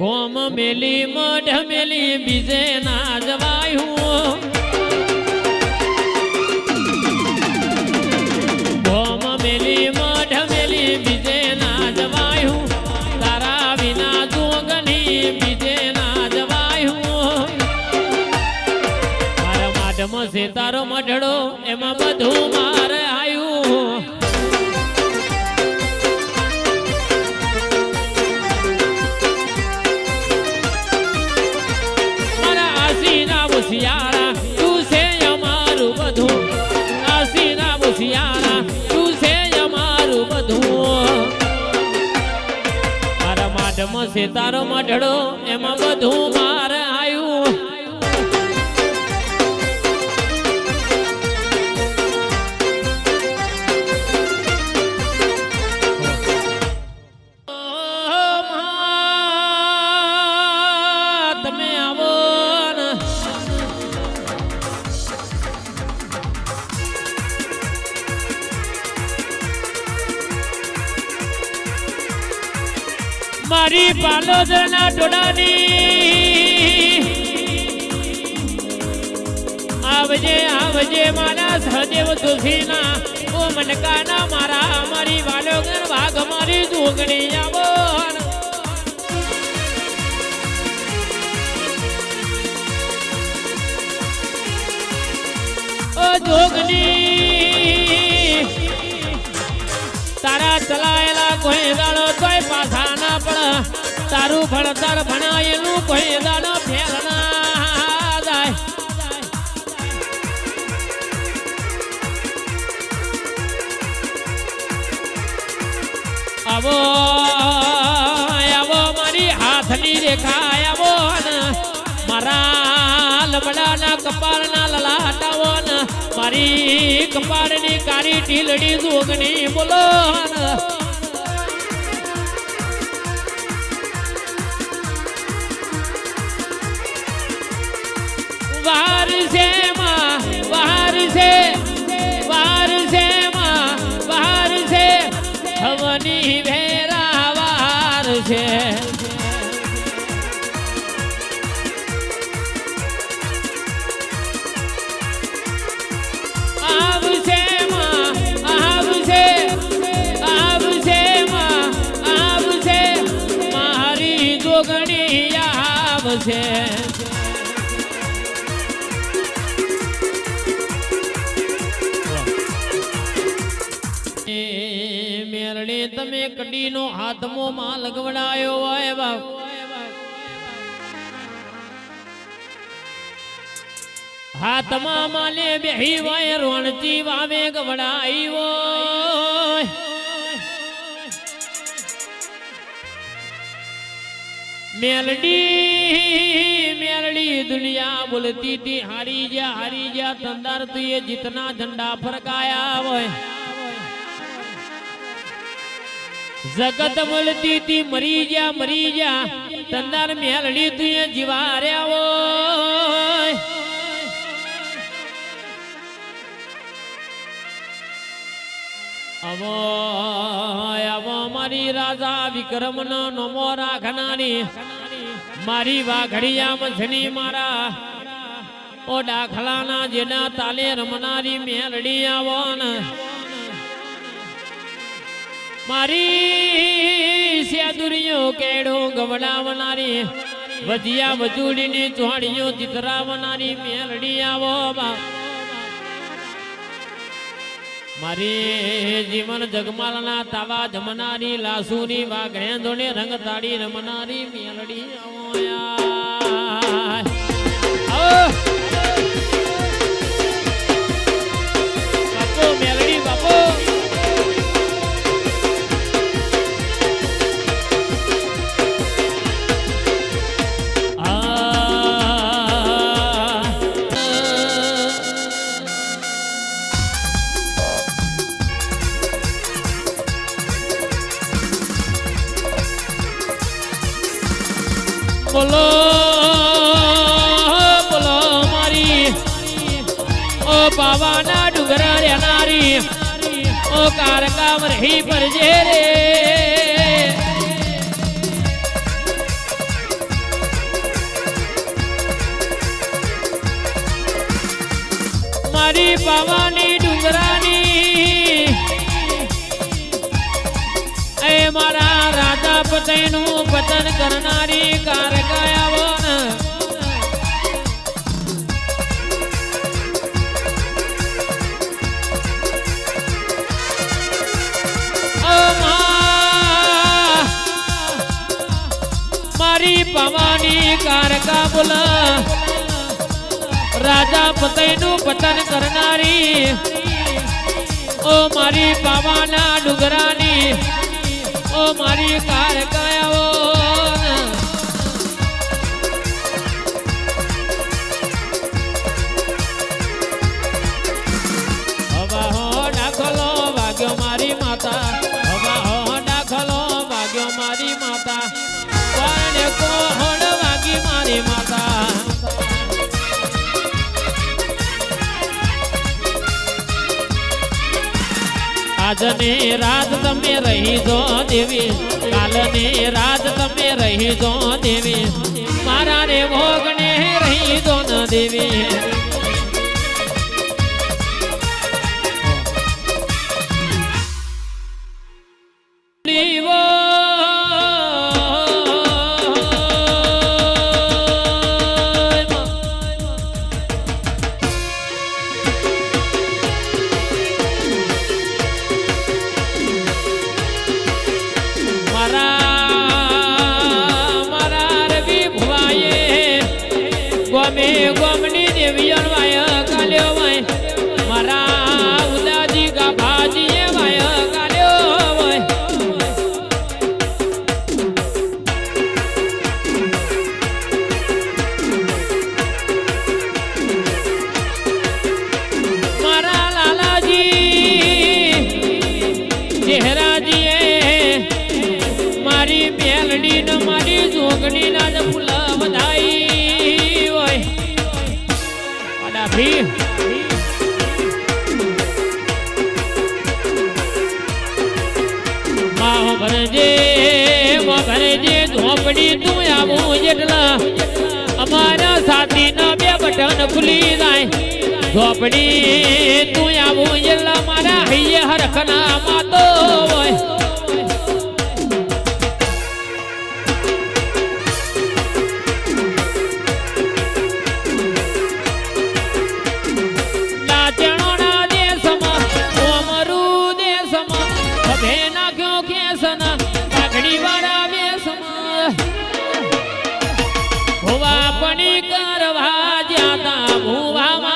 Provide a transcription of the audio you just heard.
गोम मेली मढ़ मेली बीजे ना जवायू गोम मेली मढ़ मेली बीजे ना जवायू तारा विना जोगनी बीजे ना जवायू मारा माधम से तारो मढ़ड़ो एमा बधु मार आयु सियारा तू से अमारू बधू आसीना बुसियारा तू से अमारू बधू मारा माधम से तारो मढ़ड़ो एमा बधू मार आयु मारी पालोदना टोडानी आवजे आवजे मारा सहदेव तुलसीना ओ मनकाना मारा मारी वालोगन भाग मारी जोगणी आवो ओ जोगनी तारा चलायला कोई दाड़ो तोय पासा ना पड़ा तारू भणतर भणायेलू कोई दाड़ो फेल ना जाय आवो आवो मारी हाथनी रेखा आवो मारा लबड़ा कपाळ ना ललाटावो मारी कपाळनी कारी टीलड़ी जोगनी बोलो बाहर से माँ बाहर से माँ बाहर से हवनी भेरा बाहर से मेरणे तमे कड़ी नो हाथमो मां लगवड़ायो है बाप हाथमा माले बेही वाय रोणची वावे गवड़ाई वो मेलडी मेलडी दुनिया बोलती थी हारी जा तंदर तू ये जितना झंडा फरकाया वो जगत बोलती थी मरी जा तंदर मेलडी तू ये जीवार्या वो अब मारी राजा विक्रम नो नमो राखनानी मारी वाघड़िया मछनी मारा ओ डाखलाना जेना ताले रमनारी मेलडी आवोन मारी स्यादुरियो केड़ो गवड़ावनारी वजिया वजूड़ी ने चौड़ियो चितरावनारी मेलडी आवो बा मारी जीवन जगमालना तावा जमनारी लासूनी वाघड़ेंदोने रंग ताड़ी रमनारी मेलडी आवोया बापो मेलडी बापो बोलो बोलो मारी ओ बाबा ना डुगरा रे नारी ओ कारका मरही पर जे रे મારી પાવાની ડુંગરાની એ મારા રાજા પતઈનું પતન કરનારી કારકાયાવો મારી પાવાની કારકા બોલા રાજા પતઈનું પતન કરનારી ઓ મારી પાવાના ડુંગરાની ઓ મારી કારકાયાઓ હવા હો દાખલો વાગ્યો મારી માતા હવા હો દાખલો વાગ્યો મારી માતા કોને કોહણ વાગી મારી માતા આજની રાત તમે રહી જો દેવી કાલની રાત તમે રહી જો દેવી મારા રે ભોગને રહી જો ન દેવી ગમે ગમની દેવિયન વાય કાલ્યો વાય મારા ઉદાજી ગાભાજી વાય કાલ્યો વાય મારા લાલાજી ચહેરાજીએ મારી મેલડી ને મારી જોગણી ના જ ફૂલા વધાઈ ભરજે ઝોપડી તું આવું જેટલા અમારા સાથી ના બે બટન ખુલી જાય ઝોપડી તું આવું જેટલા મારા હૈયે હરખના માતો હોય કરવા જાતા ભુવા